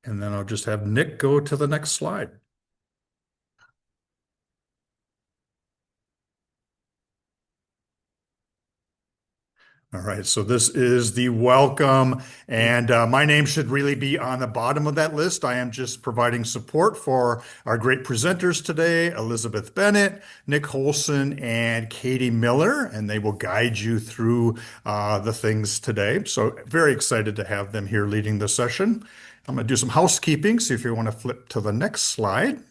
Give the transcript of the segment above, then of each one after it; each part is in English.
And then I'll just have Nick go to the next slide. All right, so this is the welcome, and my name should really be on the bottom of that list. I am just providing support for our great presenters today, Elizabeth Bennett, Nick Holson, and Katie Miller, and they will guide you through the things today. So very excited to have them here leading the session. I'm going to do some housekeeping, so if you want to flip to the next slide.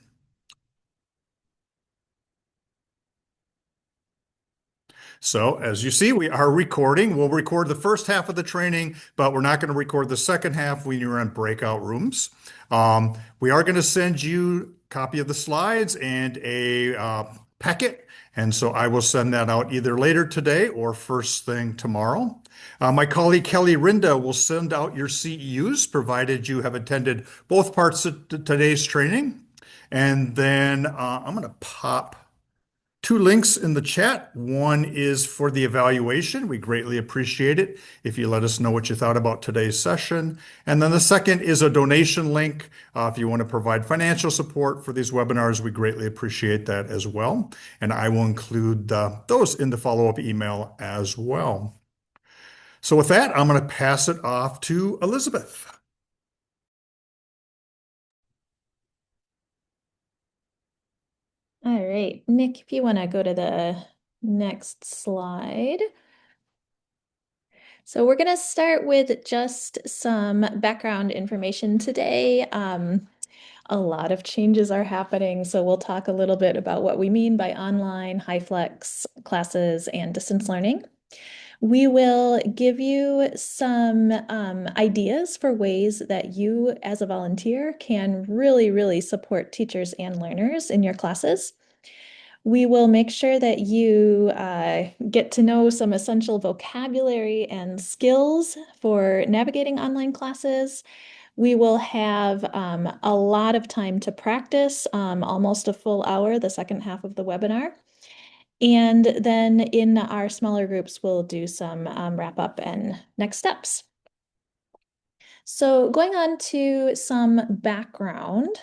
So as you see, we are recording. We'll record the first half of the training, but we're not going to record the second half when you're in breakout rooms. We are going to send you a copy of the slides and a packet. And so I will send that out either later today or first thing tomorrow. My colleague Kelly Rinda will send out your CEUs, provided you have attended both parts of today's training. And then I'm going to pop two links in the chat. One is for the evaluation. We greatly appreciate it if you let us know what you thought about today's session. And then the second is a donation link. If you want to provide financial support for these webinars, we greatly appreciate that as well. And I will include those in the follow-up email as well. So with that, I'm going to pass it off to Elizabeth. All right, Nick, if you want to go to the next slide. So we're going to start with just some background information today. A lot of changes are happening, so we'll talk a little bit about what we mean by online, Hyflex classes, and distance learning. We will give you some ideas for ways that you, as a volunteer, can really support teachers and learners in your classes. We will make sure that you get to know some essential vocabulary and skills for navigating online classes. We will have a lot of time to practice, almost a full hour, the second half of the webinar. And then in our smaller groups, we'll do some wrap up and next steps. So going on to some background,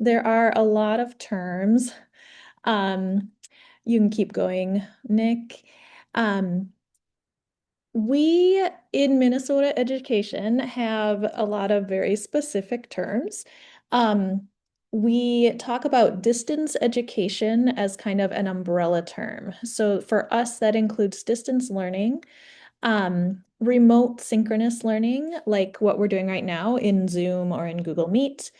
there are a lot of terms. You can keep going, Nick. We in Minnesota education have a lot of very specific terms. Um, we talk about distance education as kind of an umbrella term. So for us, that includes distance learning, remote synchronous learning, like what we're doing right now in Zoom or in Google Meet,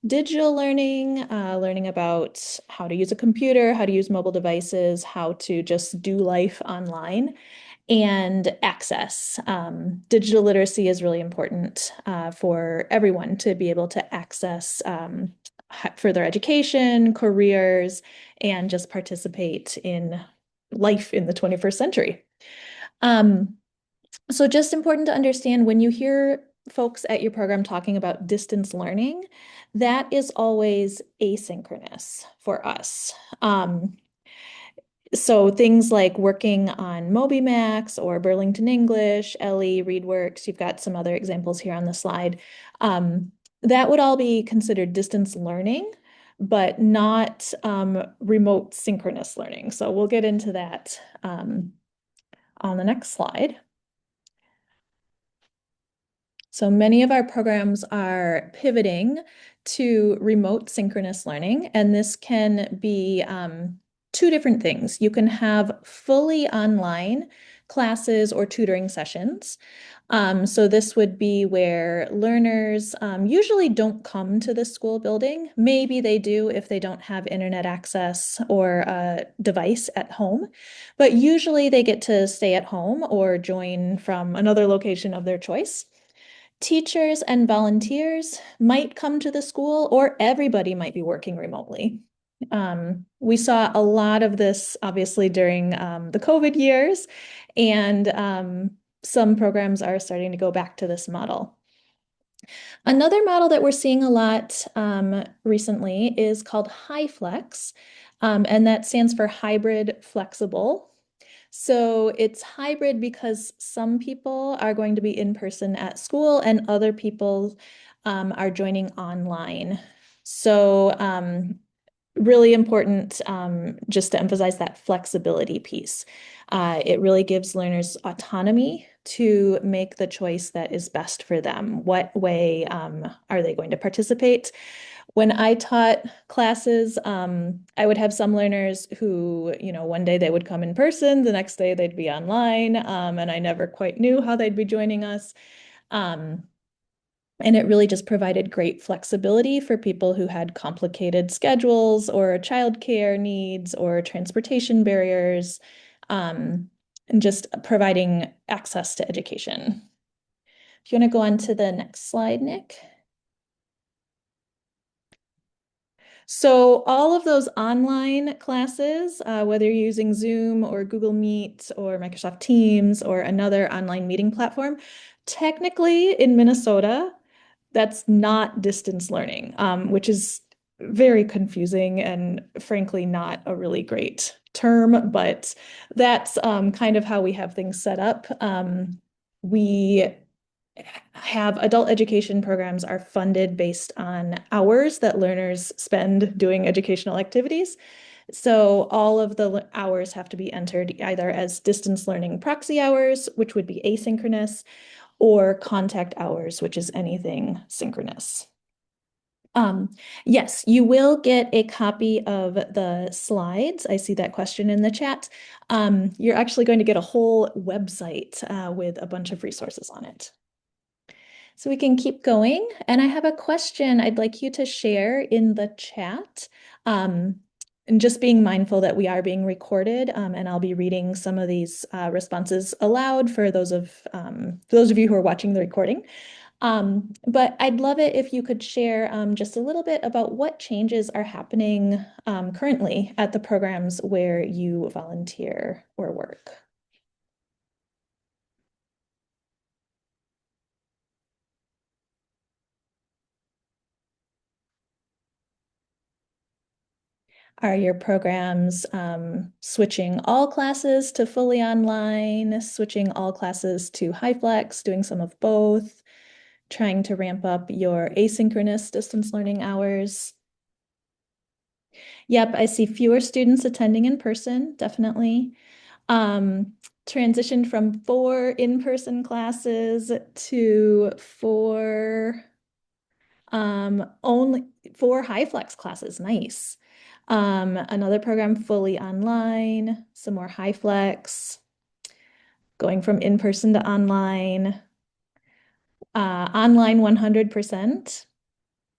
digital learning, learning about how to use a computer, how to use mobile devices, how to just do life online, and access. Digital literacy is really important for everyone to be able to access further education, careers, and just participate in life in the 21st century. Um, so just important to understand when you hear folks at your program talking about distance learning, that is always asynchronous for us. So things like working on MobiMax or Burlington English, Ellie, ReadWorks, you've got some other examples here on the slide. That would all be considered distance learning, but not remote synchronous learning. So we'll get into that on the next slide. So many of our programs are pivoting to remote synchronous learning, and this can be two different things. You can have fully online classes or tutoring sessions. So this would be where learners usually don't come to the school building. Maybe they do if they don't have internet access or a device at home, but usually they get to stay at home or join from another location of their choice. Teachers and volunteers might come to the school, or everybody might be working remotely. We saw a lot of this obviously during the COVID years, and some programs are starting to go back to this model. Another model that we're seeing a lot recently is called Hyflex, and that stands for hybrid flexible. So it's hybrid because some people are going to be in person at school and other people are joining online. So, really important just to emphasize that flexibility piece. It really gives learners autonomy to make the choice that is best for them. What way are they going to participate? When I taught classes, I would have some learners who, one day they would come in person, the next day they'd be online, and I never quite knew how they'd be joining us. Um, and it really just provided great flexibility for people who had complicated schedules or childcare needs or transportation barriers, and just providing access to education. If you want to go on to the next slide, Nick. So all of those online classes, whether you're using Zoom or Google Meet or Microsoft Teams or another online meeting platform, technically in Minnesota, that's not distance learning, which is very confusing and frankly not a really great term, but that's kind of how we have things set up. We have adult education programs are funded based on hours that learners spend doing educational activities. So all of the hours have to be entered either as distance learning proxy hours, which would be asynchronous, or contact hours, which is anything synchronous. Um, yes, you will get a copy of the slides. I see that question in the chat. You're actually going to get a whole website with a bunch of resources on it. So we can keep going. And I have a question I'd like you to share in the chat. And just being mindful that we are being recorded, and I'll be reading some of these responses aloud for those of you who are watching the recording. But I'd love it if you could share just a little bit about what changes are happening currently at the programs where you volunteer or work. Are your programs switching all classes to fully online, switching all classes to Hyflex, doing some of both, trying to ramp up your asynchronous distance learning hours? Yep, I see fewer students attending in person, definitely. Um, Transitioned from 4 in-person classes to only 4 Hyflex classes. Nice. Another program fully online, some more Hyflex, going from in-person to online, online 100%,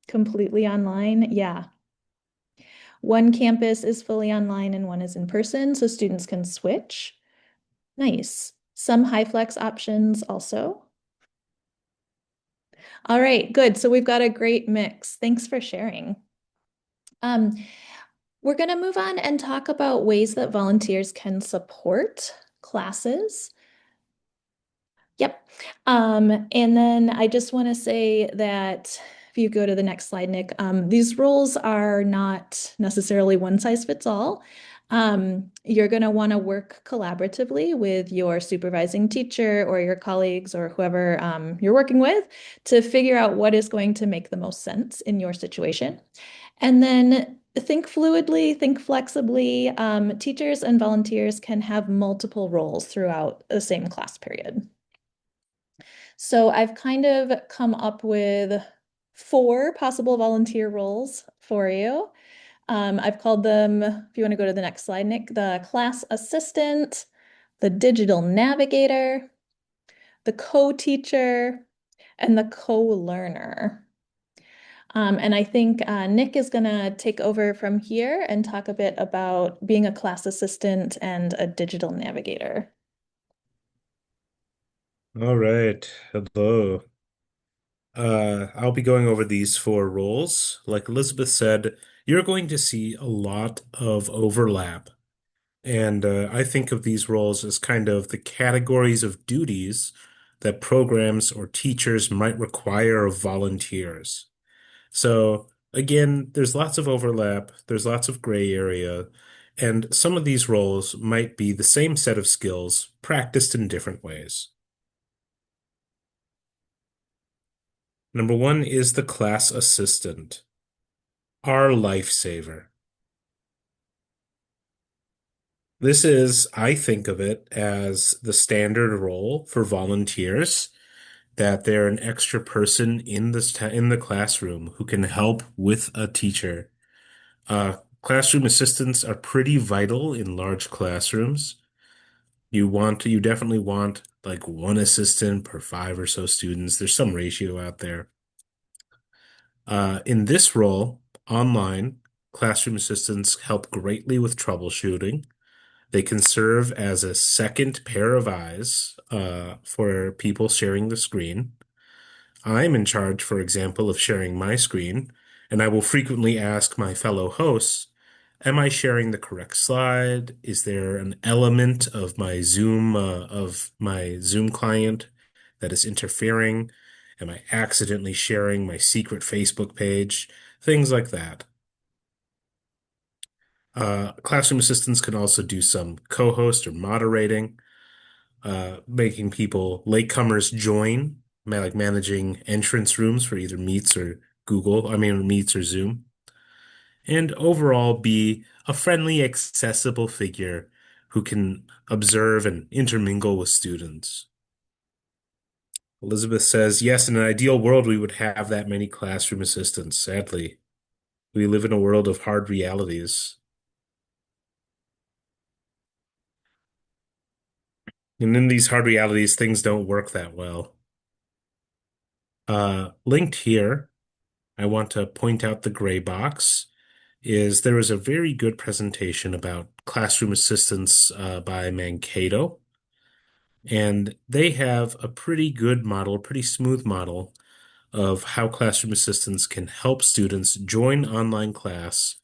completely online. Yeah. One campus is fully online and one is in person, so students can switch. Nice. Some Hyflex options also. All right, good. So we've got a great mix. Thanks for sharing. Um, we're going to move on and talk about ways that volunteers can support classes. Yep. And then I just want to say that if you go to the next slide, Nick, these roles are not necessarily one size fits all. You're going to want to work collaboratively with your supervising teacher or your colleagues or whoever you're working with to figure out what is going to make the most sense in your situation. And then think fluidly, think flexibly. Teachers and volunteers can have multiple roles throughout the same class period. So I've kind of come up with 4 possible volunteer roles for you. I've called them, if you want to go to the next slide, Nick, the class assistant, the digital navigator, the co-teacher, and the co-learner. And I think Nick is going to take over from here and talk a bit about being a class assistant and a digital navigator. All right. Hello. I'll be going over these 4 roles. Like Elizabeth said, you're going to see a lot of overlap. And I think of these roles as kind of the categories of duties that programs or teachers might require of volunteers. So again, there's lots of overlap, there's lots of gray area, and some of these roles might be the same set of skills practiced in different ways. Number one is the class assistant, our lifesaver. This is, I think of it as the standard role for volunteers, that they're an extra person in the classroom who can help with a teacher. Classroom assistants are pretty vital in large classrooms. You definitely want like one assistant per five or so students. There's some ratio out there. In this role, online, classroom assistants help greatly with troubleshooting. They can serve as a second pair of eyes for people sharing the screen. I'm in charge, for example, of sharing my screen, and I will frequently ask my fellow hosts, am I sharing the correct slide? Is there an element of my Zoom client that is interfering? Am I accidentally sharing my secret Facebook page? Things like that. Classroom assistants can also do some co-host or moderating, making people latecomers join, like managing entrance rooms for either Meets or Zoom, and overall be a friendly, accessible figure who can observe and intermingle with students. Elizabeth says, yes, in an ideal world, we would have that many classroom assistants. Sadly, we live in a world of hard realities. And in these hard realities, things don't work that well. Linked here, I want to point out the gray box, is there is a very good presentation about classroom assistance by Mankato. And they have a pretty good model, pretty smooth model of how classroom assistants can help students join online class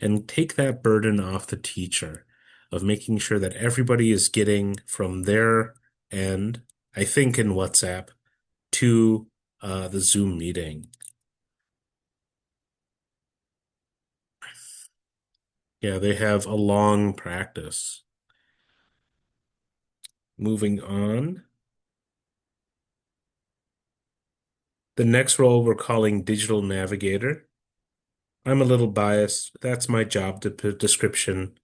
and take that burden off the teacher of making sure that everybody is getting from their end, I think in WhatsApp, to the Zoom meeting. Yeah, they have a long practice. Moving on. The next role we're calling Digital Navigator. I'm a little biased. That's my job description.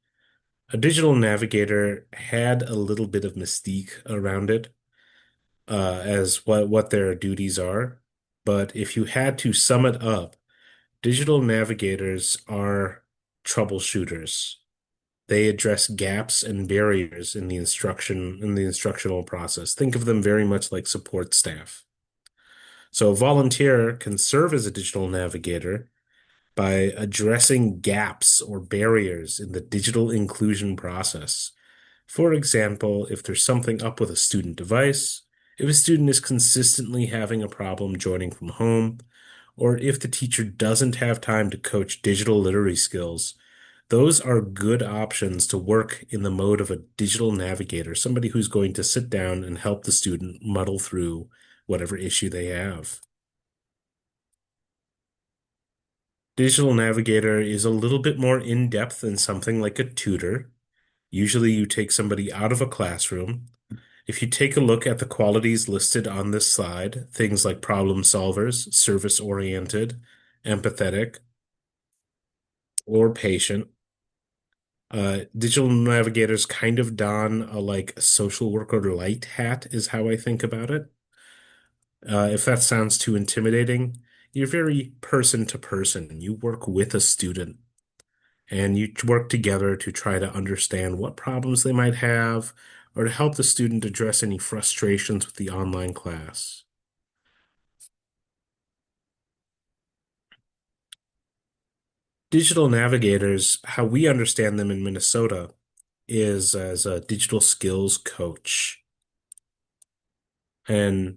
A digital navigator had a little bit of mystique around it, as what their duties are. But if you had to sum it up, digital navigators are troubleshooters. They address gaps and barriers in the instructional process. Think of them very much like support staff. So a volunteer can serve as a digital navigator by addressing gaps or barriers in the digital inclusion process. For example, if there's something up with a student device, if a student is consistently having a problem joining from home, or if the teacher doesn't have time to coach digital literacy skills, those are good options to work in the mode of a digital navigator, somebody who's going to sit down and help the student muddle through whatever issue they have. Digital Navigator is a little bit more in-depth than something like a tutor. Usually you take somebody out of a classroom. If you take a look at the qualities listed on this slide, things like problem solvers, service-oriented, empathetic, or patient, digital navigators kind of don a like social worker light hat is how I think about it. If that sounds too intimidating, you're very person to person. You work with a student and you work together to try to understand what problems they might have or to help the student address any frustrations with the online class. Digital navigators, how we understand them in Minnesota, is as a digital skills coach. And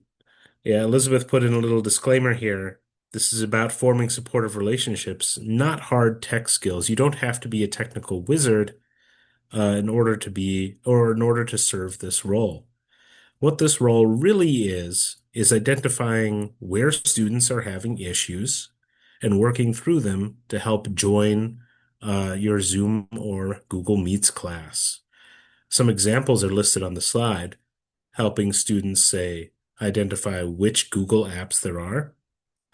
yeah, Elizabeth put in a little disclaimer here. This is about forming supportive relationships, not hard tech skills. You don't have to be a technical wizard in order to serve this role. What this role really is identifying where students are having issues and working through them to help join your Zoom or Google Meets class. Some examples are listed on the slide, helping students say, identify which Google apps there are,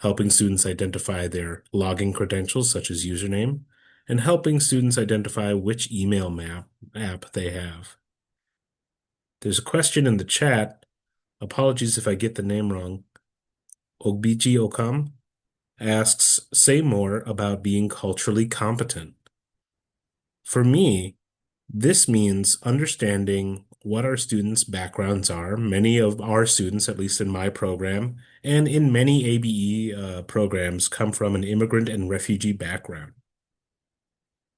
helping students identify their login credentials, such as username, and helping students identify which email app they have. There's a question in the chat. Apologies if I get the name wrong. Ogbiji Okam asks, say more about being culturally competent. For me, this means understanding what our students' backgrounds are. Many of our students, at least in my program, and in many ABE programs, come from an immigrant and refugee background.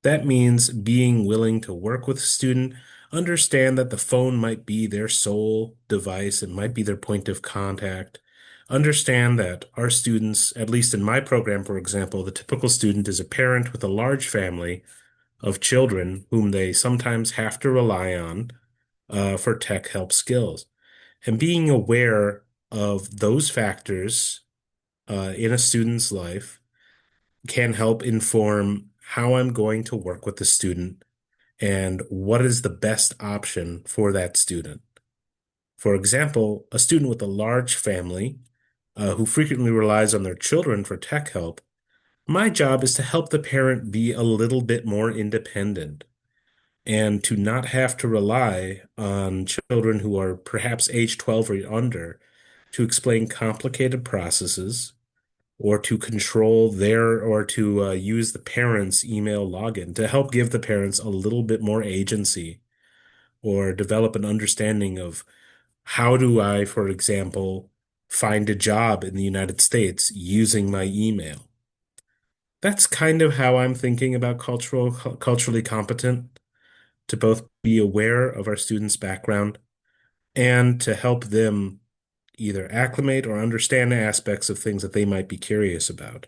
That means being willing to work with a student, understand that the phone might be their sole device, it might be their point of contact. Understand that our students, at least in my program, for example, the typical student is a parent with a large family of children whom they sometimes have to rely on for tech help skills. And being aware of those factors in a student's life can help inform how I'm going to work with the student and what is the best option for that student. For example, a student with a large family who frequently relies on their children for tech help, my job is to help the parent be a little bit more independent and to not have to rely on children who are perhaps age 12 or under to explain complicated processes or to control their or to use the parents' email login to help give the parents a little bit more agency or develop an understanding of how do I, for example, find a job in the United States using my email. That's kind of how I'm thinking about culturally competent, to both be aware of our students' background and to help them either acclimate or understand aspects of things that they might be curious about.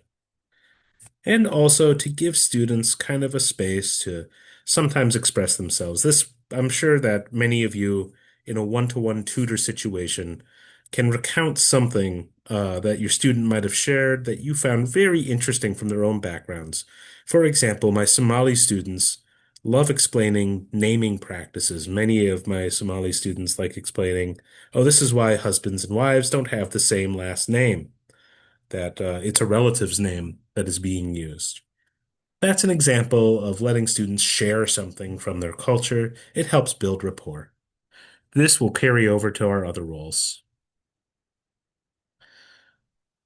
And also to give students kind of a space to sometimes express themselves. This, I'm sure that many of you in a one-to-one tutor situation can recount something that your student might have shared that you found very interesting from their own backgrounds. For example, my Somali students love explaining naming practices. Many of my Somali students like explaining, oh, this is why husbands and wives don't have the same last name, that it's a relative's name that is being used. That's an example of letting students share something from their culture. It helps build rapport. This will carry over to our other roles.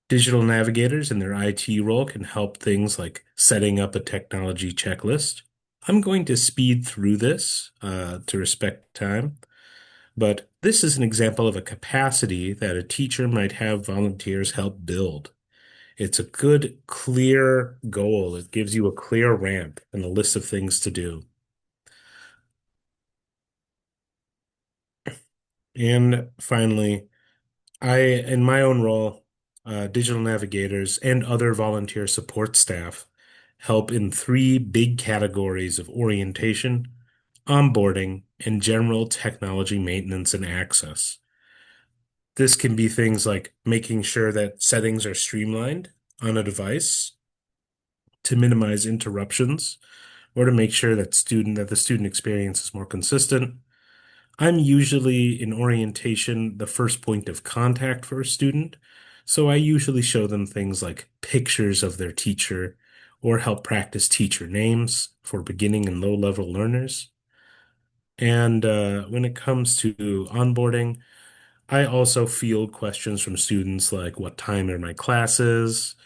Digital navigators in their IT role can help things like setting up a technology checklist. I'm going to speed through this to respect time, but this is an example of a capacity that a teacher might have volunteers help build. It's a good, clear goal. It gives you a clear ramp and a list of things to do. And finally, in my own role, digital navigators and other volunteer support staff help in three big categories of orientation, onboarding, and general technology maintenance and access. This can be things like making sure that settings are streamlined on a device to minimize interruptions or to make sure that the student experience is more consistent. I'm usually in orientation the first point of contact for a student, so I usually show them things like pictures of their teacher or help practice teacher names for beginning and low-level learners. And when it comes to onboarding, I also field questions from students like what time are my classes?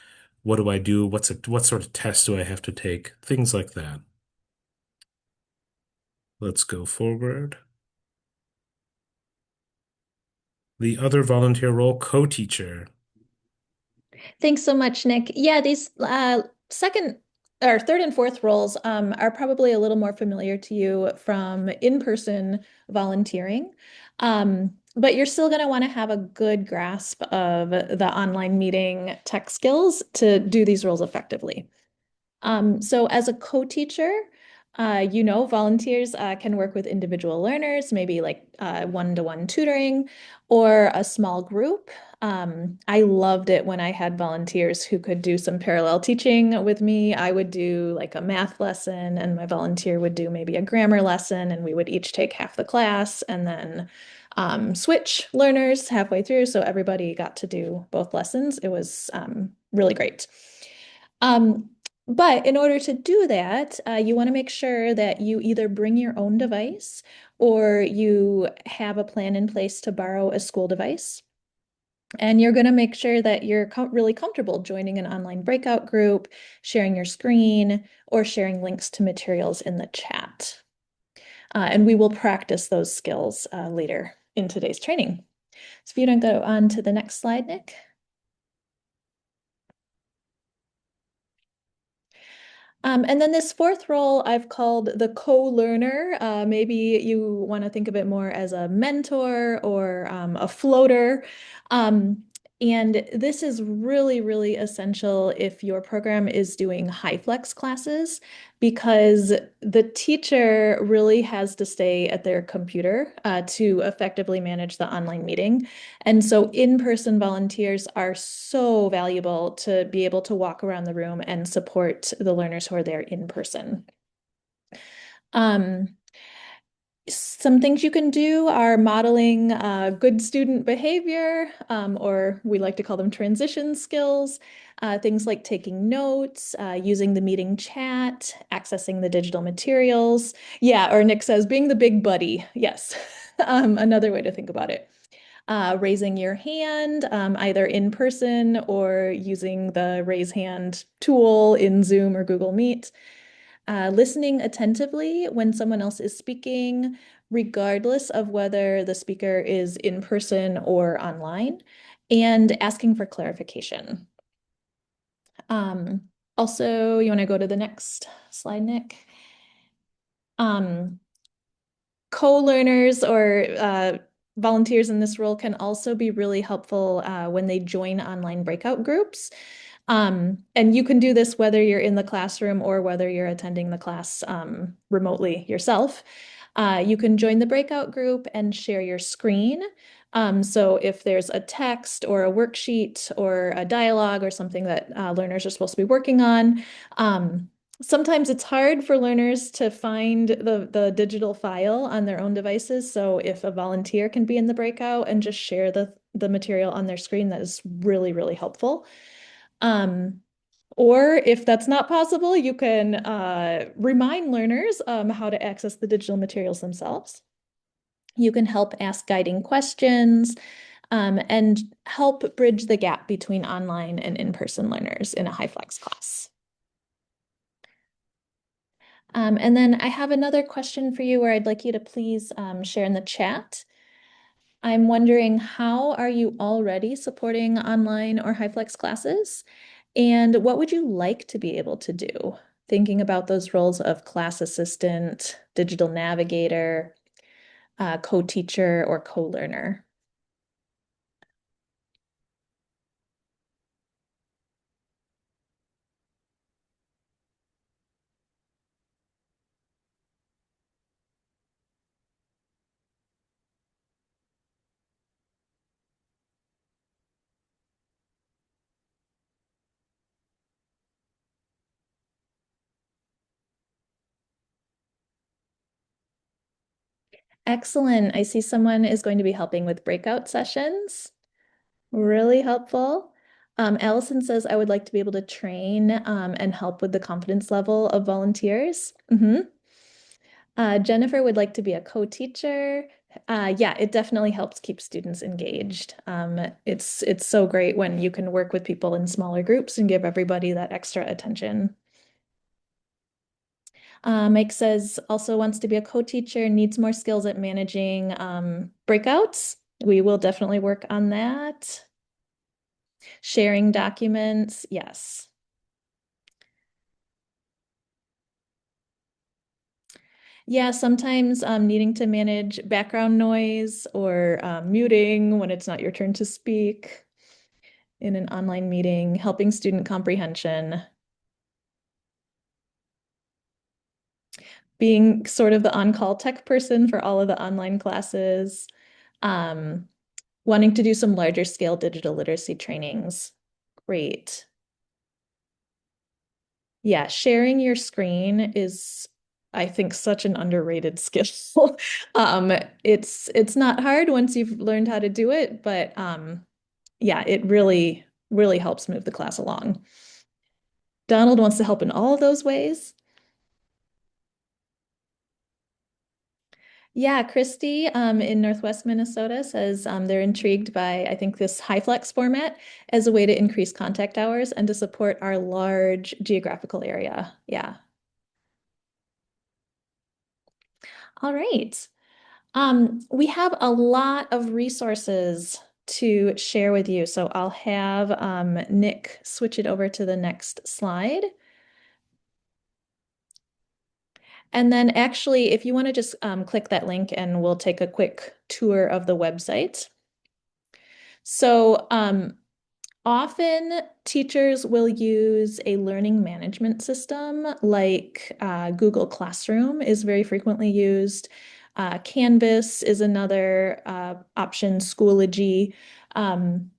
What do I do? What sort of test do I have to take? Things like that. Let's go forward. The other volunteer role, co-teacher. Thanks so much, Nick. Yeah, these second or third and fourth roles are probably a little more familiar to you from in-person volunteering. But you're still going to want to have a good grasp of the online meeting tech skills to do these roles effectively. So as a co-teacher, volunteers can work with individual learners, maybe like one-to-one tutoring or a small group. I loved it when I had volunteers who could do some parallel teaching with me. I would do like a math lesson, and my volunteer would do maybe a grammar lesson, and we would each take half the class. And then switch learners halfway through, so everybody got to do both lessons. It was really great. Um, but in order to do that, you want to make sure that you either bring your own device or you have a plan in place to borrow a school device. And you're going to make sure that you're really comfortable joining an online breakout group, sharing your screen, or sharing links to materials in the chat. And we will practice those skills later in today's training. So if you don't go on to the next slide, Nick. And then this fourth role I've called the co-learner. Maybe you want to think of it more as a mentor or a floater. And this is really, really essential if your program is doing Hyflex classes, because the teacher really has to stay at their computer to effectively manage the online meeting. And so in-person volunteers are so valuable to be able to walk around the room and support the learners who are there in person. Um, some things you can do are modeling good student behavior, or we like to call them transition skills. Things like taking notes, using the meeting chat, accessing the digital materials. Yeah, or Nick says, being the big buddy. Yes, another way to think about it. Raising your hand, either in person or using the raise hand tool in Zoom or Google Meet. Listening attentively when someone else is speaking, regardless of whether the speaker is in person or online, and asking for clarification. Um, Also, you want to go to the next slide, Nick? Co-learners or volunteers in this role can also be really helpful when they join online breakout groups. And you can do this whether you're in the classroom or whether you're attending the class remotely yourself. You can join the breakout group and share your screen. So if there's a text or a worksheet or a dialogue or something that learners are supposed to be working on, sometimes it's hard for learners to find the digital file on their own devices. So if a volunteer can be in the breakout and just share the material on their screen, that is really, really helpful. Or if that's not possible, you can remind learners how to access the digital materials themselves. You can help ask guiding questions and help bridge the gap between online and in-person learners in a Hyflex class. And then I have another question for you where I'd like you to please share in the chat. I'm wondering, how are you already supporting online or Hyflex classes? And what would you like to be able to do? Thinking about those roles of class assistant, digital navigator, co-teacher, or co-learner. Excellent. I see someone is going to be helping with breakout sessions. Really helpful. Allison says, I would like to be able to train and help with the confidence level of volunteers. Jennifer would like to be a co-teacher. Yeah, it definitely helps keep students engaged. It's so great when you can work with people in smaller groups and give everybody that extra attention. Mike says also wants to be a co-teacher, needs more skills at managing breakouts. We will definitely work on that. Sharing documents, yes. Yeah, sometimes needing to manage background noise or muting when it's not your turn to speak in an online meeting, helping student comprehension, being sort of the on-call tech person for all of the online classes, um, wanting to do some larger scale digital literacy trainings. Great. Yeah, sharing your screen is I think, such an underrated skill. It's not hard once you've learned how to do it, but yeah, it really, really helps move the class along. Donald wants to help in all of those ways. Yeah, Christy in Northwest Minnesota says they're intrigued by, I think, this Hyflex format as a way to increase contact hours and to support our large geographical area. Yeah. All right. We have a lot of resources to share with you, so I'll have Nick switch it over to the next slide. And then actually, if you want to just click that link and we'll take a quick tour of the website. So often teachers will use a learning management system like Google Classroom is very frequently used. Canvas is another option, Schoology. Um,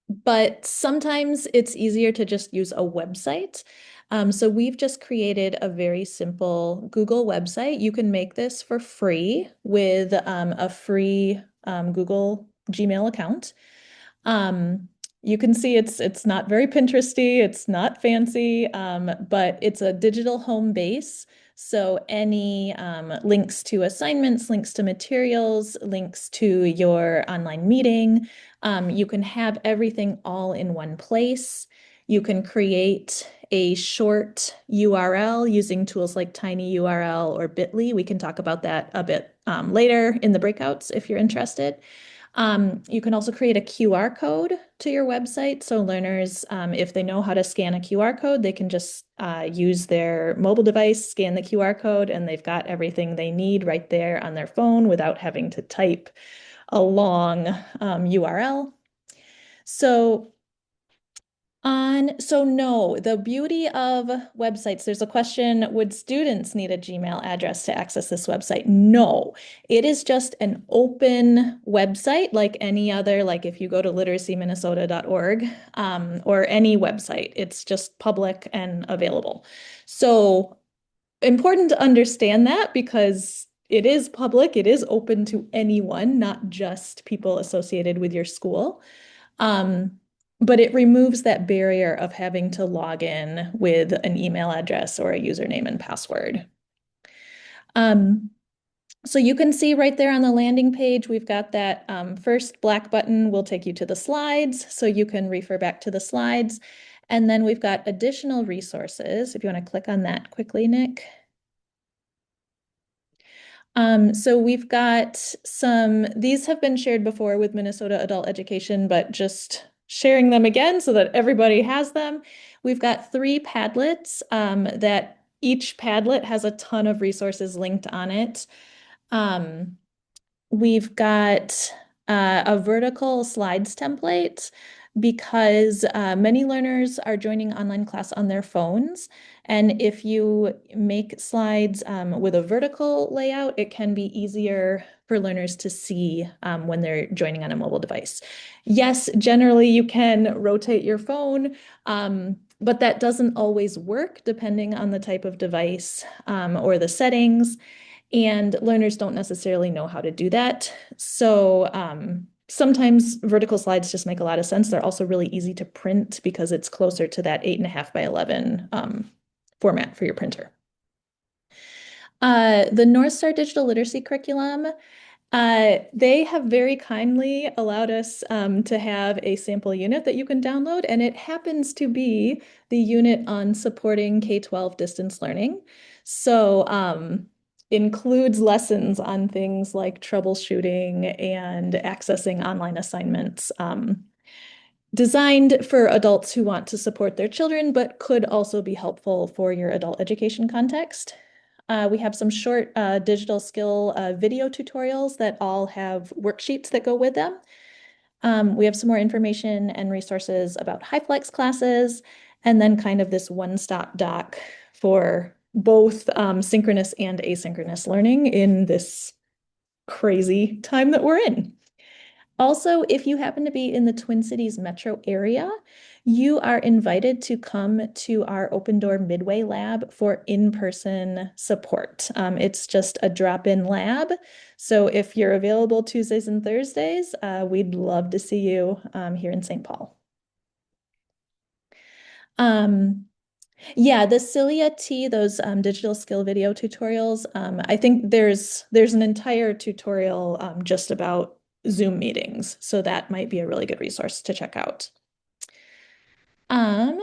but sometimes it's easier to just use a website. So we've just created a very simple Google website. You can make this for free with a free Google Gmail account. Um, you can see it's not very Pinteresty, it's not fancy, but it's a digital home base. So any links to assignments, links to materials, links to your online meeting, you can have everything all in one place. You can create a short URL using tools like tinyURL or Bitly. We can talk about that a bit later in the breakouts if you're interested. You can also create a QR code to your website. So learners, if they know how to scan a QR code, they can just use their mobile device, scan the QR code, and they've got everything they need right there on their phone without having to type a long URL. So no, the beauty of websites, there's a question, would students need a Gmail address to access this website? No, it is just an open website like any other, like if you go to literacyminnesota.org or any website, it's just public and available. So important to understand that because it is public, it is open to anyone, not just people associated with your school. Um, but it removes that barrier of having to log in with an email address or a username and password. Um, so you can see right there on the landing page, we've got that first black button will take you to the slides, so you can refer back to the slides. And then we've got additional resources. If you want to click on that quickly, Nick. So we've got these have been shared before with Minnesota Adult Education, but just sharing them again so that everybody has them. We've got 3 Padlets that each Padlet has a ton of resources linked on it. Um, We've got a vertical slides template because many learners are joining online class on their phones. And if you make slides with a vertical layout, it can be easier for learners to see when they're joining on a mobile device. Yes, generally you can rotate your phone, but that doesn't always work depending on the type of device or the settings. And learners don't necessarily know how to do that. So sometimes vertical slides just make a lot of sense. They're also really easy to print because it's closer to that 8.5 by 11 format for your printer. The North Star Digital Literacy Curriculum, they have very kindly allowed us to have a sample unit that you can download, and it happens to be the unit on supporting K-12 distance learning. So includes lessons on things like troubleshooting and accessing online assignments, designed for adults who want to support their children, but could also be helpful for your adult education context. We have some short digital skill video tutorials that all have worksheets that go with them. We have some more information and resources about Hyflex classes, and then kind of this one-stop doc for both synchronous and asynchronous learning in this crazy time that we're in. Also, if you happen to be in the Twin Cities metro area, You are invited to come to our Open Door Midway lab for in-person support. It's just a drop-in lab. So if you're available Tuesdays and Thursdays, we'd love to see you here in St. Paul. Um, yeah, the Cilia T, those digital skill video tutorials, I think there's an entire tutorial just about Zoom meetings. So that might be a really good resource to check out. Um,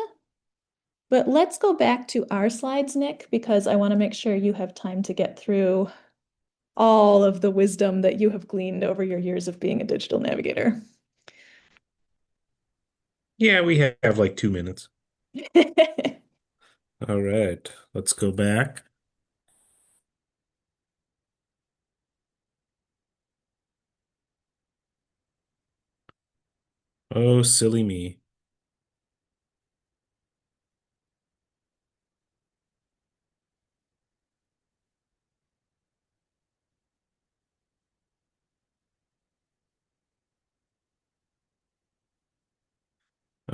but let's go back to our slides, Nick, because I want to make sure you have time to get through all of the wisdom that you have gleaned over your years of being a digital navigator. Yeah, we have like 2 minutes. All right, let's go back. Oh, silly me.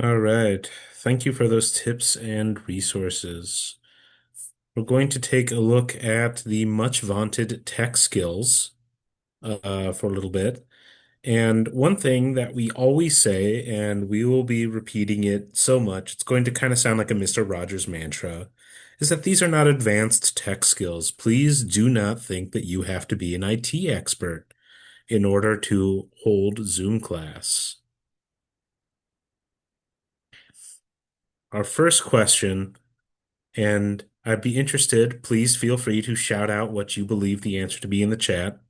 All right. Thank you for those tips and resources. We're going to take a look at the much vaunted tech skills for a little bit. And one thing that we always say, and we will be repeating it so much, it's going to kind of sound like a Mr. Rogers mantra, is that these are not advanced tech skills. Please do not think that you have to be an IT expert in order to hold Zoom class. Our first question, and I'd be interested, please feel free to shout out what you believe the answer to be in the chat.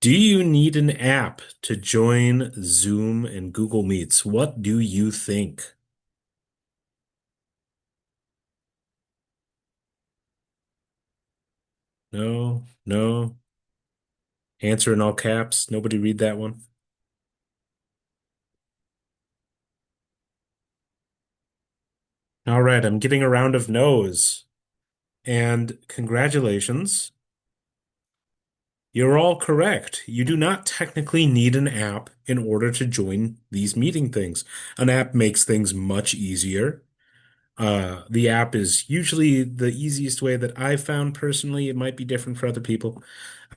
Do you need an app to join Zoom and Google Meets? What do you think? No, no. Answer in all caps. Nobody read that one. All right, I'm getting a round of no's. And congratulations. You're all correct. You do not technically need an app in order to join these meeting things. An app makes things much easier. The app is usually the easiest way that I've found personally. It might be different for other people.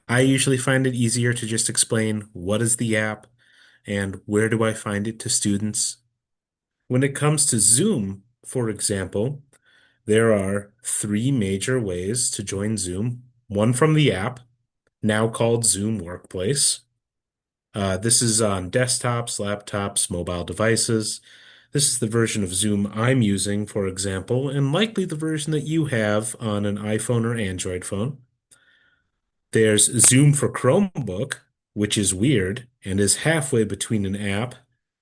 I usually find it easier to just explain what is the app and where do I find it to students. When it comes to Zoom, for example, there are three major ways to join Zoom. One from the app, now called Zoom Workplace. This is on desktops, laptops, mobile devices. This is the version of Zoom I'm using, for example, and likely the version that you have on an iPhone or Android phone. There's Zoom for Chromebook, which is weird and is halfway between an app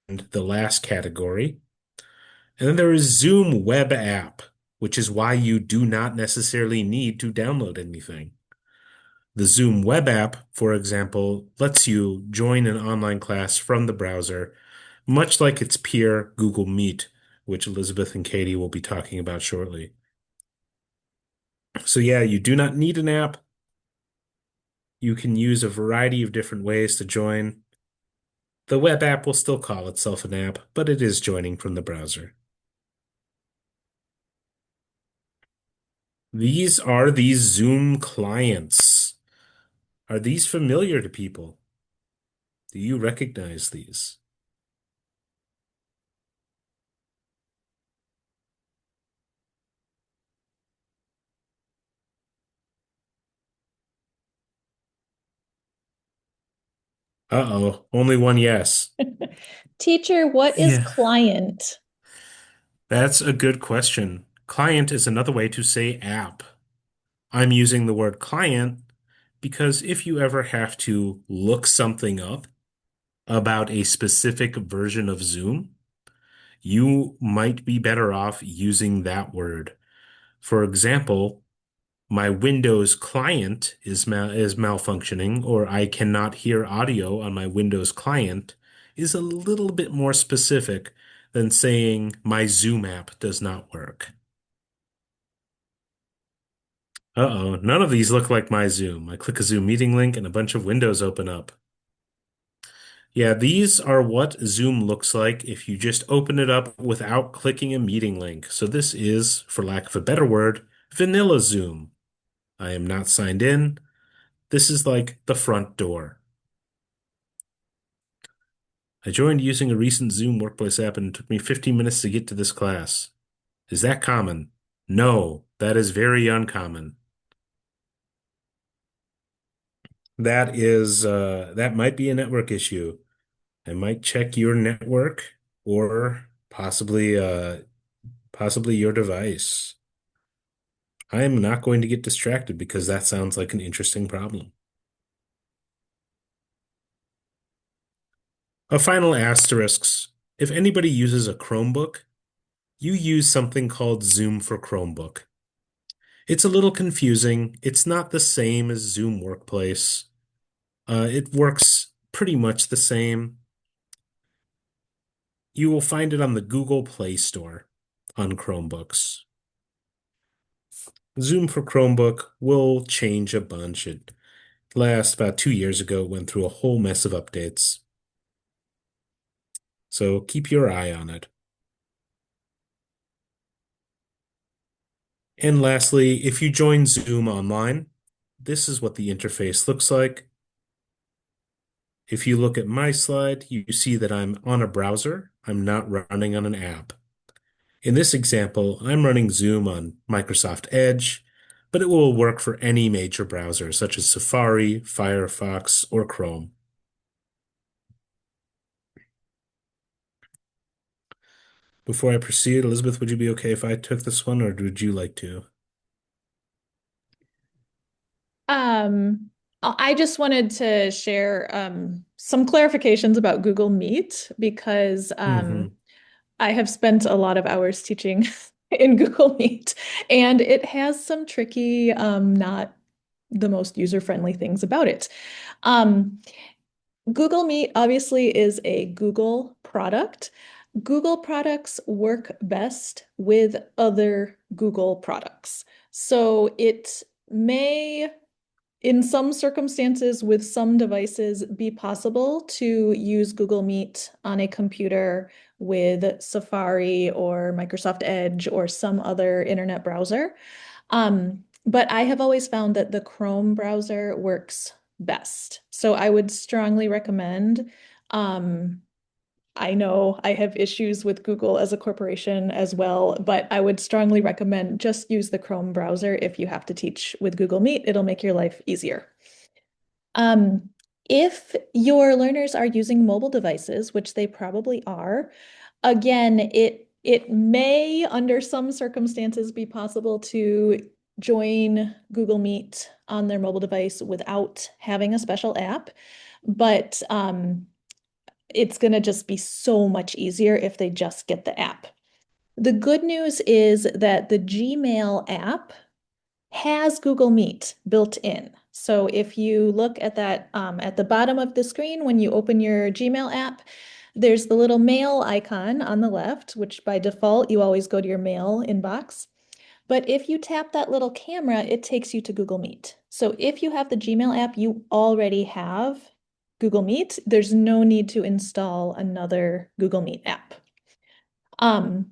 and the last category. And then there is Zoom Web App, which is why you do not necessarily need to download anything. The Zoom Web App, for example, lets you join an online class from the browser, much like its peer Google Meet, which Elizabeth and Katie will be talking about shortly. So yeah, you do not need an app. You can use a variety of different ways to join. The web app will still call itself an app, but it is joining from the browser. These are the Zoom clients. Are these familiar to people? Do you recognize these? Uh-oh, only one yes. Teacher, what is Yeah, client? that's a good question. Client is another way to say app. I'm using the word client because if you ever have to look something up about a specific version of Zoom, you might be better off using that word. For example, my Windows client is malfunctioning, or I cannot hear audio on my Windows client, is a little bit more specific than saying my Zoom app does not work. Uh-oh, none of these look like my Zoom. I click a Zoom meeting link and a bunch of windows open up. Yeah, these are what Zoom looks like if you just open it up without clicking a meeting link. So this is, for lack of a better word, vanilla Zoom. I am not signed in. This is like the front door. I joined using a recent Zoom workplace app and it took me 15 minutes to get to this class. Is that common? No, that is very uncommon. That might be a network issue. I might check your network or possibly your device. I am not going to get distracted because that sounds like an interesting problem. A final asterisk. If anybody uses a Chromebook, you use something called Zoom for Chromebook. It's a little confusing. It's not the same as Zoom Workplace. It works pretty much the same. You will find it on the Google Play Store on Chromebooks. Zoom for Chromebook will change a bunch. It last about 2 years ago, went through a whole mess of updates. So keep your eye on it. And lastly, if you join Zoom online, this is what the interface looks like. If you look at my slide, you see that I'm on a browser. I'm not running on an app. In this example, I'm running Zoom on Microsoft Edge, but it will work for any major browser such as Safari, Firefox, or Chrome. Before I proceed, Elizabeth, would you be okay if I took this one, or would you like to? I just wanted to share some clarifications about Google Meet because Hmm. I have spent a lot of hours teaching in Google Meet, and it has some tricky, not the most user-friendly things about it. Um, Google Meet obviously is a Google product. Google products work best with other Google products. So it may, in some circumstances, with some devices, be possible to use Google Meet on a computer with Safari or Microsoft Edge or some other internet browser. But I have always found that the Chrome browser works best. So I would strongly recommend. Um, I know I have issues with Google as a corporation as well, but I would strongly recommend just use the Chrome browser if you have to teach with Google Meet. It'll make your life easier. Um, if your learners are using mobile devices, which they probably are, again, it may, under some circumstances, be possible to join Google Meet on their mobile device without having a special app, but it's going to just be so much easier if they just get the app. The good news is that the Gmail app has Google Meet built in. So if you look at that at the bottom of the screen when you open your Gmail app, there's the little mail icon on the left, which by default you always go to your mail inbox. But if you tap that little camera, it takes you to Google Meet. So if you have the Gmail app, you already have Google Meet. There's no need to install another Google Meet app. Um,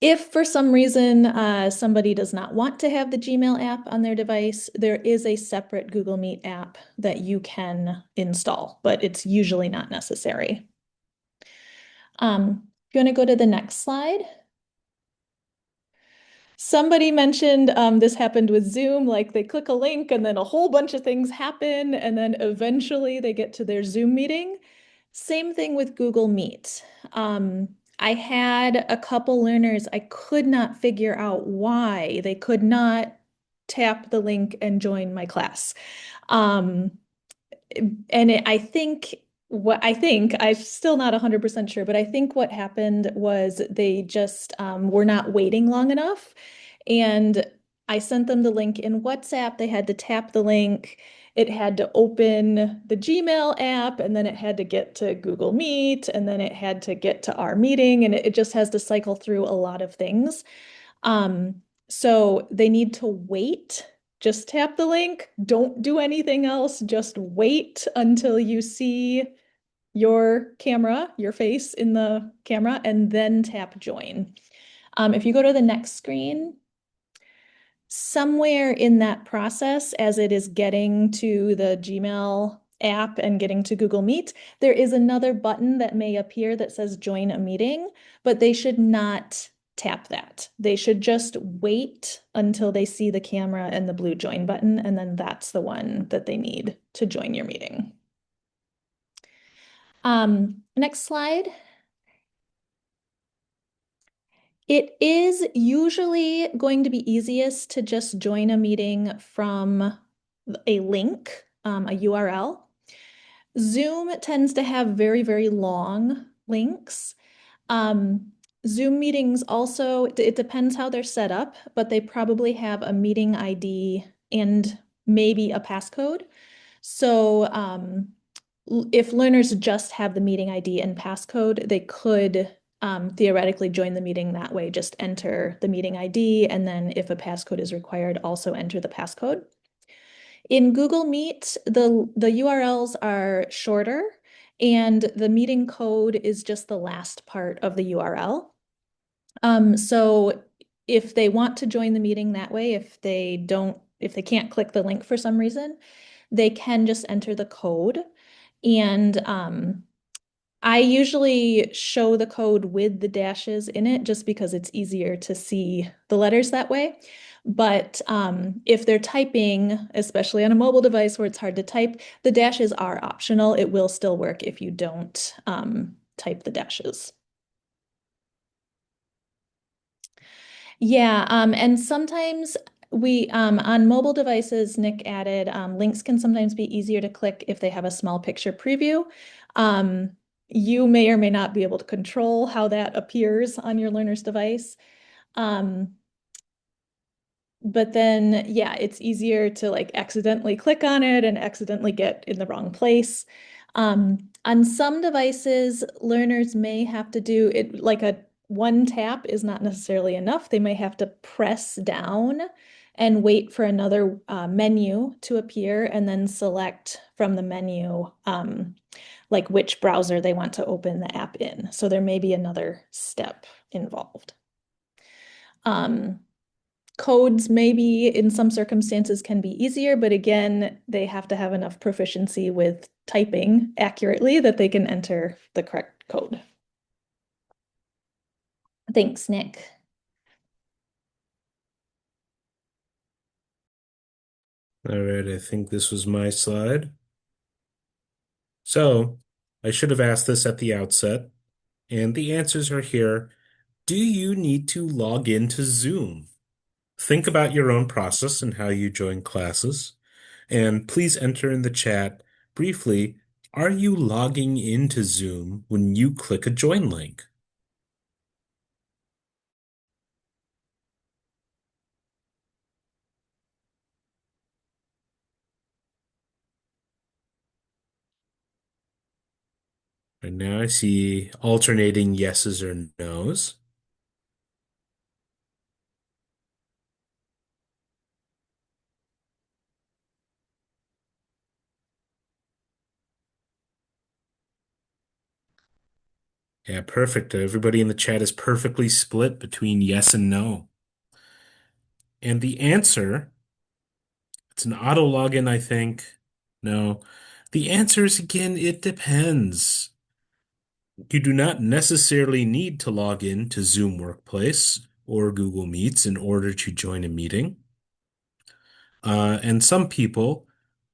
if for some reason somebody does not want to have the Gmail app on their device, there is a separate Google Meet app that you can install, but it's usually not necessary. If you want to go to the next slide. Somebody mentioned this happened with Zoom, like they click a link and then a whole bunch of things happen, and then eventually they get to their Zoom meeting. Same thing with Google Meet. I had a couple learners, I could not figure out why they could not tap the link and join my class. Um, I think I'm still not 100% sure, but I think what happened was they just were not waiting long enough. And I sent them the link in WhatsApp. They had to tap the link. It had to open the Gmail app, and then it had to get to Google Meet, and then it had to get to our meeting, and it just has to cycle through a lot of things. So they need to wait. Just tap the link. Don't do anything else. Just wait until you see your camera, your face in the camera, and then tap join. If you go to the next screen, somewhere in that process, as it is getting to the Gmail app and getting to Google Meet, there is another button that may appear that says join a meeting, but they should not tap that. They should just wait until they see the camera and the blue join button, and then that's the one that they need to join your meeting. Next slide. It is usually going to be easiest to just join a meeting from a link, a URL. Zoom tends to have very, very long links. Zoom meetings also, it depends how they're set up, but they probably have a meeting ID and maybe a passcode. So if learners just have the meeting ID and passcode, they could theoretically join the meeting that way. Just enter the meeting ID, and then if a passcode is required, also enter the passcode. In Google Meet, the URLs are shorter, and the meeting code is just the last part of the URL. So if they want to join the meeting that way, if they can't click the link for some reason, they can just enter the code. And I usually show the code with the dashes in it just because it's easier to see the letters that way. But if they're typing, especially on a mobile device where it's hard to type, the dashes are optional. It will still work if you don't type the dashes. Yeah, and sometimes we on mobile devices, Nick added links can sometimes be easier to click if they have a small picture preview. You may or may not be able to control how that appears on your learner's device. But then, yeah, it's easier to like accidentally click on it and accidentally get in the wrong place. On some devices, learners may have to do it like a one tap is not necessarily enough. They may have to press down and wait for another menu to appear and then select from the menu like which browser they want to open the app in. So there may be another step involved. Codes maybe in some circumstances can be easier, but again, they have to have enough proficiency with typing accurately that they can enter the correct code. Thanks, Nick. All right, I think this was my slide. So I should have asked this at the outset, and the answers are here. Do you need to log into Zoom? Think about your own process and how you join classes. And please enter in the chat briefly, are you logging into Zoom when you click a join link? And now I see alternating yeses or nos. Yeah, perfect. Everybody in the chat is perfectly split between yes and no. And the answer, it's an auto login, I think. No. The answer is again, it depends. You do not necessarily need to log in to Zoom Workplace or Google Meets in order to join a meeting. And some people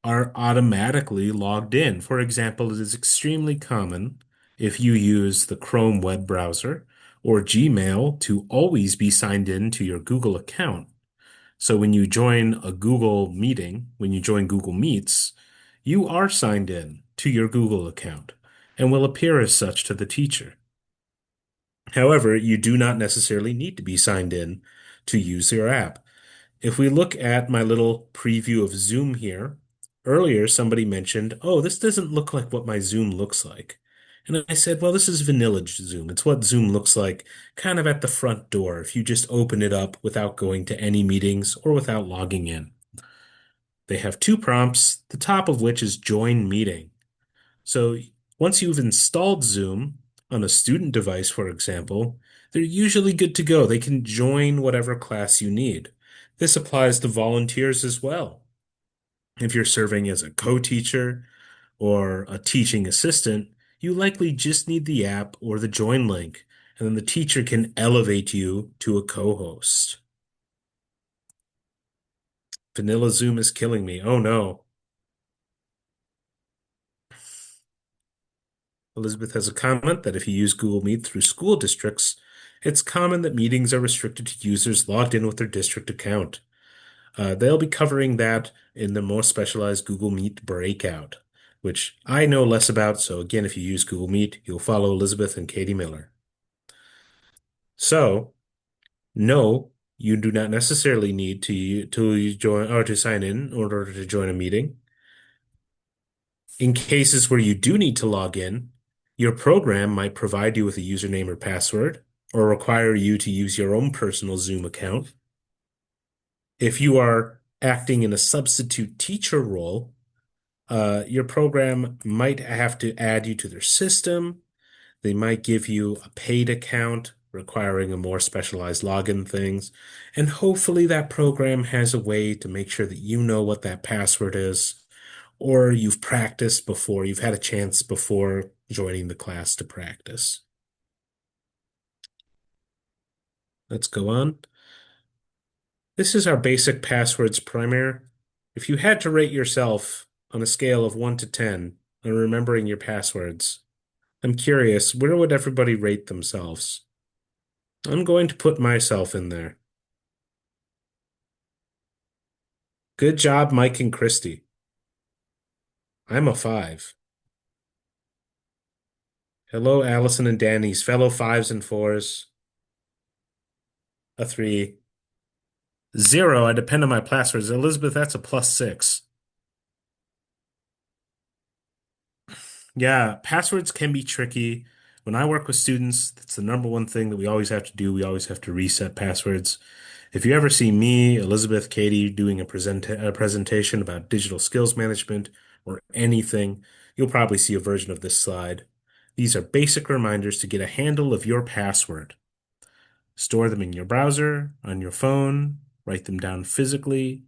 are automatically logged in. For example, it is extremely common if you use the Chrome web browser or Gmail to always be signed in to your Google account. So when you join a Google meeting, when you join Google Meets, you are signed in to your Google account and will appear as such to the teacher. However, you do not necessarily need to be signed in to use your app. If we look at my little preview of Zoom here, earlier somebody mentioned, oh, this doesn't look like what my Zoom looks like. And I said, well, this is vanilla Zoom. It's what Zoom looks like kind of at the front door if you just open it up without going to any meetings or without logging in. They have two prompts, the top of which is join meeting. So Once you've installed Zoom on a student device, for example, they're usually good to go. They can join whatever class you need. This applies to volunteers as well. If you're serving as a co-teacher or a teaching assistant, you likely just need the app or the join link, and then the teacher can elevate you to a co-host. Vanilla Zoom is killing me. Oh no. Elizabeth has a comment that if you use Google Meet through school districts, it's common that meetings are restricted to users logged in with their district account. They'll be covering that in the more specialized Google Meet breakout, which I know less about. So again, if you use Google Meet, you'll follow Elizabeth and Katie Miller. So, no, you do not necessarily need to join or to sign in order to join a meeting. In cases where you do need to log in, your program might provide you with a username or password, or require you to use your own personal Zoom account. If you are acting in a substitute teacher role, your program might have to add you to their system. They might give you a paid account requiring a more specialized login things. And hopefully that program has a way to make sure that you know what that password is, or you've practiced before, you've had a chance before joining the class to practice. Let's go on. This is our basic passwords primer. If you had to rate yourself on a scale of 1 to 10 on remembering your passwords, I'm curious, where would everybody rate themselves? I'm going to put myself in there. Good job, Mike and Christy. I'm a 5. Hello, Allison and Danny's fellow 5s and 4s. A 3. 0, I depend on my passwords. Elizabeth, that's a +6. Yeah, passwords can be tricky. When I work with students, that's the number one thing that we always have to do. We always have to reset passwords. If you ever see me, Elizabeth, Katie doing a presentation about digital skills management or anything, you'll probably see a version of this slide. These are basic reminders to get a handle of your password. Store them in your browser, on your phone, write them down physically.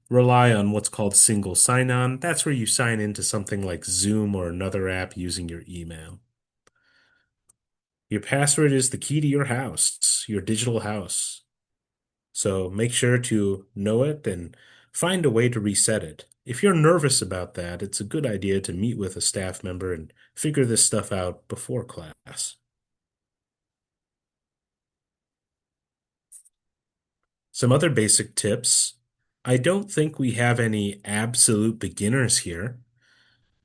Rely on what's called single sign-on. That's where you sign into something like Zoom or another app using your email. Your password is the key to your house, your digital house. So make sure to know it and find a way to reset it. If you're nervous about that, it's a good idea to meet with a staff member and figure this stuff out before class. Some other basic tips. I don't think we have any absolute beginners here.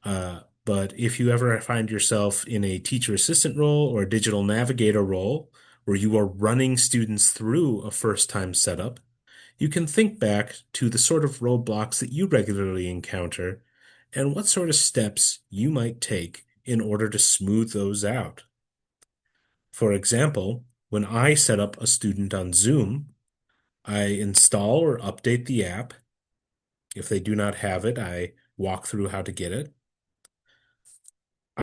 But if you ever find yourself in a teacher assistant role or a digital navigator role where you are running students through a first-time setup, you can think back to the sort of roadblocks that you regularly encounter and what sort of steps you might take in order to smooth those out. For example, when I set up a student on Zoom, I install or update the app. If they do not have it, I walk through how to get it.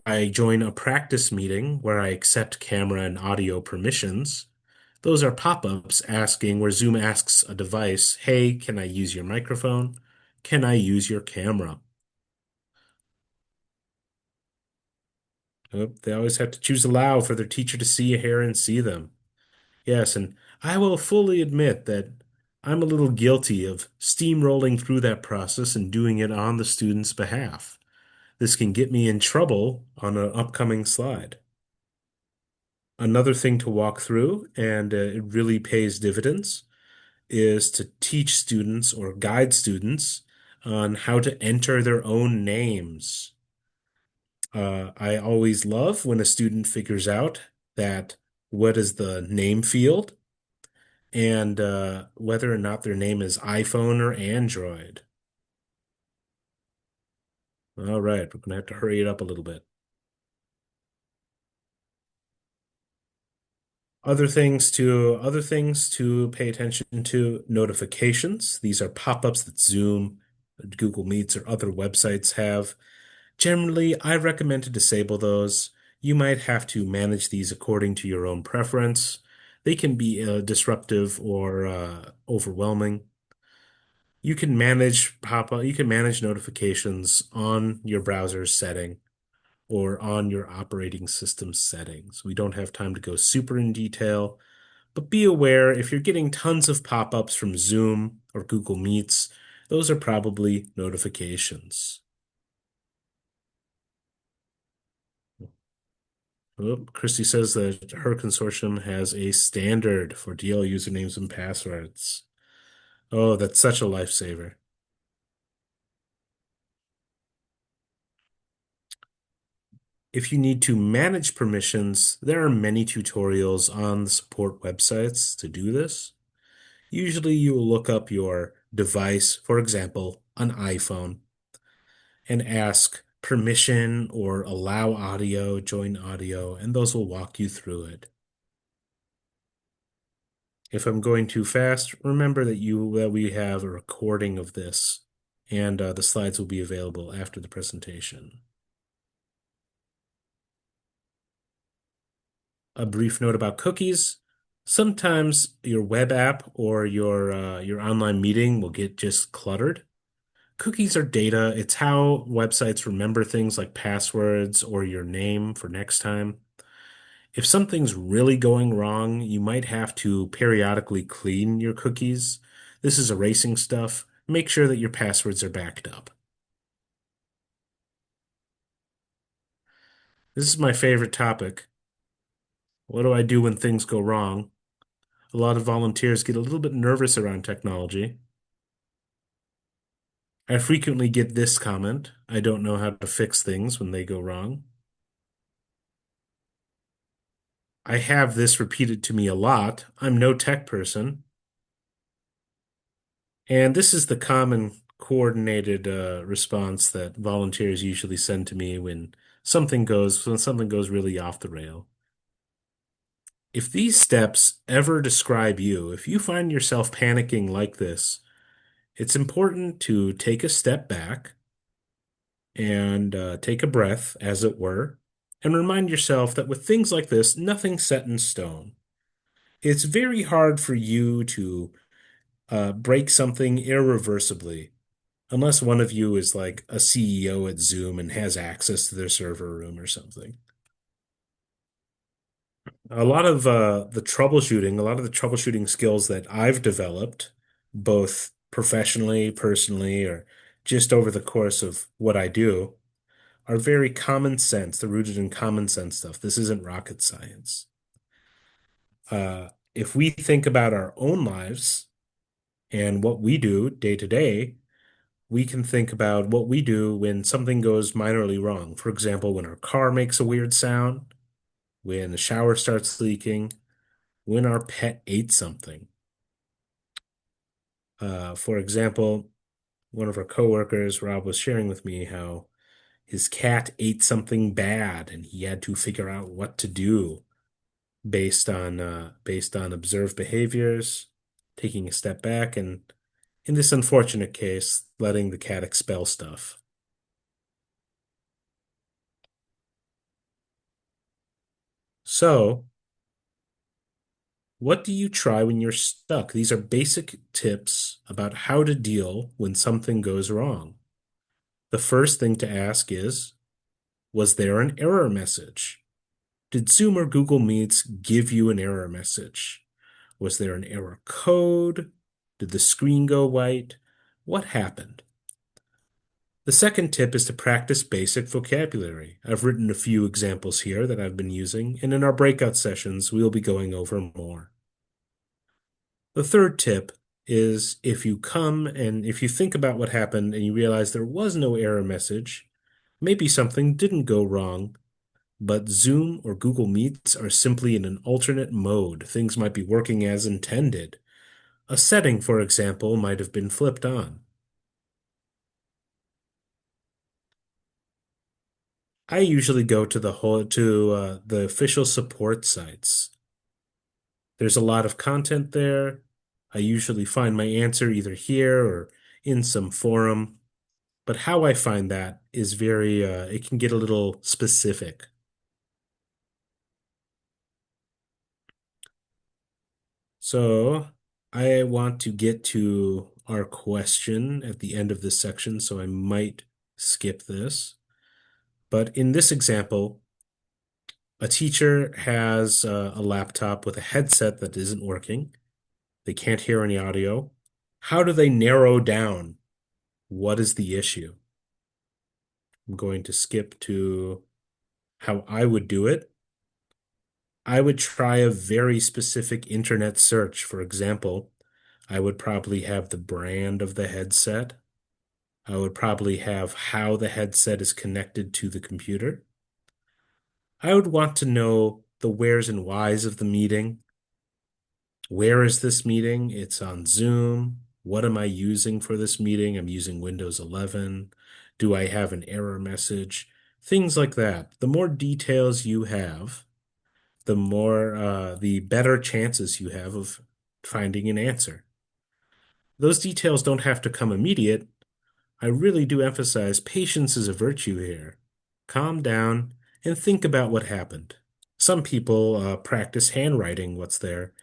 I join a practice meeting where I accept camera and audio permissions. Those are pop-ups asking where Zoom asks a device, hey, can I use your microphone? Can I use your camera? Oh, they always have to choose allow for their teacher to see, hear, and see them. Yes, and I will fully admit that I'm a little guilty of steamrolling through that process and doing it on the student's behalf. This can get me in trouble on an upcoming slide. Another thing to walk through, and it really pays dividends, is to teach students or guide students on how to enter their own names. I always love when a student figures out that what is the name field and whether or not their name is iPhone or Android. All right, we're going to have to hurry it up a little bit. Other things to pay attention to, notifications. These are pop-ups that Zoom, Google Meets, or other websites have. Generally, I recommend to disable those. You might have to manage these according to your own preference. They can be disruptive or overwhelming. You can manage notifications on your browser's setting or on your operating system settings. We don't have time to go super in detail, but be aware if you're getting tons of pop-ups from Zoom or Google Meets, those are probably notifications. Oh, Christy says that her consortium has a standard for DL usernames and passwords. Oh, that's such a lifesaver. If you need to manage permissions, there are many tutorials on the support websites to do this. Usually you will look up your device, for example, an iPhone, and ask permission or allow audio, join audio, and those will walk you through it. If I'm going too fast, remember that we have a recording of this, and the slides will be available after the presentation. A brief note about cookies. Sometimes your web app or your online meeting will get just cluttered. Cookies are data. It's how websites remember things like passwords or your name for next time. If something's really going wrong, you might have to periodically clean your cookies. This is erasing stuff. Make sure that your passwords are backed up. This is my favorite topic. What do I do when things go wrong? A lot of volunteers get a little bit nervous around technology. I frequently get this comment: I don't know how to fix things when they go wrong. I have this repeated to me a lot. I'm no tech person. And this is the common coordinated response that volunteers usually send to me when something goes really off the rail. If these steps ever describe you, if you find yourself panicking like this, it's important to take a step back and take a breath, as it were, and remind yourself that with things like this, nothing's set in stone. It's very hard for you to break something irreversibly, unless one of you is like a CEO at Zoom and has access to their server room or something. A lot of the troubleshooting skills that I've developed, both professionally, personally, or just over the course of what I do, are very common sense. They're rooted in common sense stuff. This isn't rocket science. If we think about our own lives and what we do day to day, we can think about what we do when something goes minorly wrong. For example, when our car makes a weird sound, when the shower starts leaking, when our pet ate something. For example, one of our coworkers, Rob, was sharing with me how his cat ate something bad and he had to figure out what to do based on observed behaviors, taking a step back, and in this unfortunate case, letting the cat expel stuff. So, what do you try when you're stuck? These are basic tips about how to deal when something goes wrong. The first thing to ask is, was there an error message? Did Zoom or Google Meets give you an error message? Was there an error code? Did the screen go white? What happened? The second tip is to practice basic vocabulary. I've written a few examples here that I've been using, and in our breakout sessions, we'll be going over more. The third tip is if you think about what happened and you realize there was no error message, maybe something didn't go wrong, but Zoom or Google Meets are simply in an alternate mode. Things might be working as intended. A setting, for example, might have been flipped on. I usually go to the official support sites. There's a lot of content there. I usually find my answer either here or in some forum. But how I find that is very, it can get a little specific. So I want to get to our question at the end of this section, so I might skip this. But in this example, a teacher has a laptop with a headset that isn't working. They can't hear any audio. How do they narrow down what is the issue? I'm going to skip to how I would do it. I would try a very specific internet search. For example, I would probably have the brand of the headset. I would probably have how the headset is connected to the computer. I would want to know the wheres and whys of the meeting. Where is this meeting? It's on Zoom. What am I using for this meeting? I'm using Windows 11. Do I have an error message? Things like that. The more details you have, the better chances you have of finding an answer. Those details don't have to come immediate. I really do emphasize patience is a virtue here. Calm down and think about what happened. Some people practice handwriting what's there.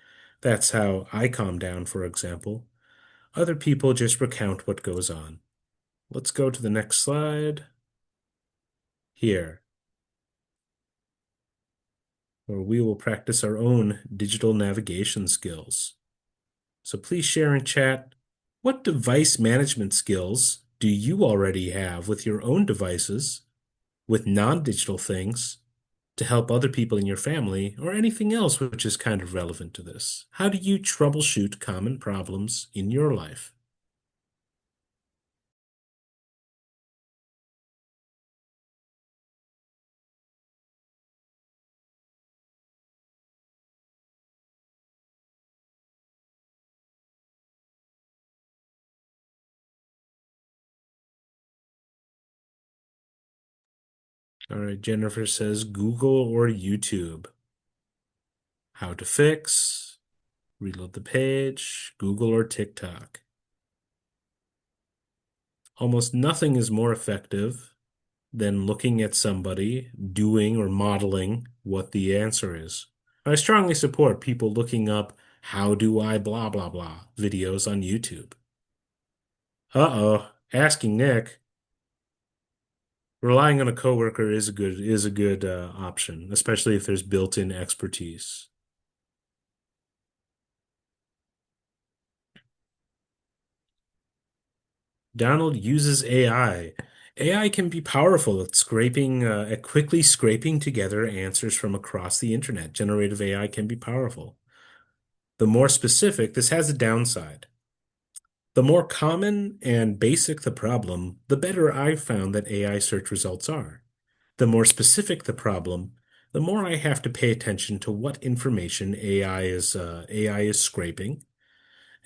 That's how I calm down, for example. Other people just recount what goes on. Let's go to the next slide. Here, where we will practice our own digital navigation skills. So please share in chat, what device management skills do you already have with your own devices, with non-digital things, to help other people in your family, or anything else which is kind of relevant to this? How do you troubleshoot common problems in your life? All right, Jennifer says Google or YouTube. How to fix, reload the page, Google or TikTok. Almost nothing is more effective than looking at somebody doing or modeling what the answer is. I strongly support people looking up how do I blah blah blah videos on YouTube. Uh-oh, asking Nick. Relying on a coworker is a good option, especially if there's built-in expertise. Donald uses AI. AI can be powerful at quickly scraping together answers from across the internet. Generative AI can be powerful. The more specific, this has a downside. The more common and basic the problem, the better I've found that AI search results are. The more specific the problem, the more I have to pay attention to what information AI is scraping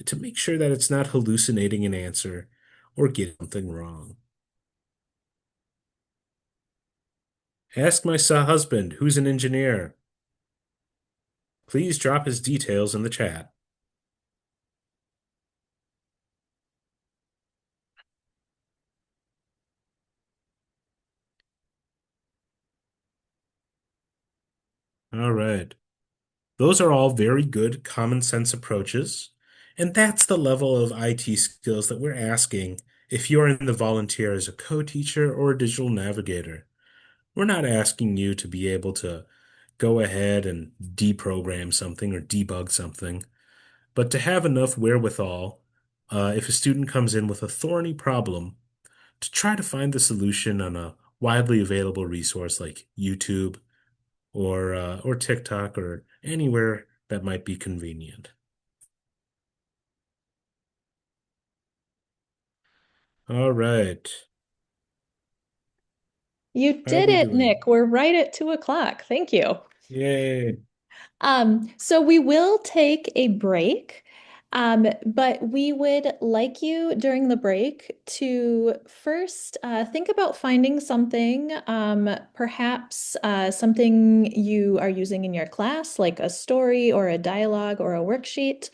to make sure that it's not hallucinating an answer or getting something wrong. Ask my husband, who's an engineer. Please drop his details in the chat. All right. Those are all very good common sense approaches. And that's the level of IT skills that we're asking if you're in the volunteer as a co-teacher or a digital navigator. We're not asking you to be able to go ahead and deprogram something or debug something, but to have enough wherewithal, if a student comes in with a thorny problem, to try to find the solution on a widely available resource like YouTube or TikTok or anywhere that might be convenient. All right. You How are did we it, doing? Nick. We're right at 2 o'clock. Thank you. Yay. So we will take a break, but we would like you during the break to first think about finding something, perhaps something you are using in your class, like a story or a dialogue or a worksheet,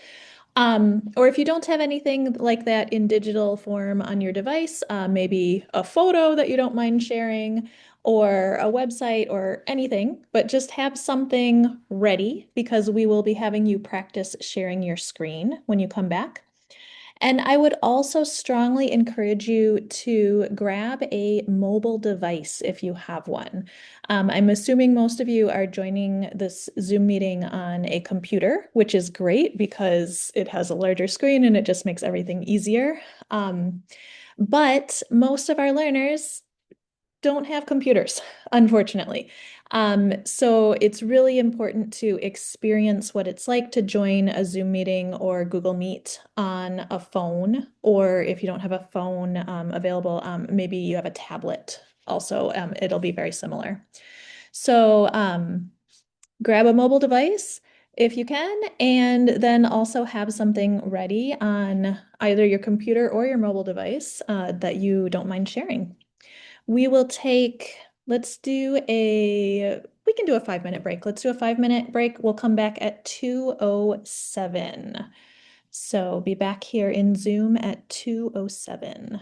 Or if you don't have anything like that in digital form on your device, maybe a photo that you don't mind sharing, or a website or anything, but just have something ready because we will be having you practice sharing your screen when you come back. And I would also strongly encourage you to grab a mobile device if you have one. I'm assuming most of you are joining this Zoom meeting on a computer, which is great because it has a larger screen and it just makes everything easier. But most of our learners don't have computers, unfortunately. So it's really important to experience what it's like to join a Zoom meeting or Google Meet on a phone, or if you don't have a phone available, maybe you have a tablet also. It'll be very similar. So grab a mobile device if you can, and then also have something ready on either your computer or your mobile device that you don't mind sharing. We will take, we can do a 5 minute break. Let's do a 5 minute break. We'll come back at 2:07. So be back here in Zoom at 2:07.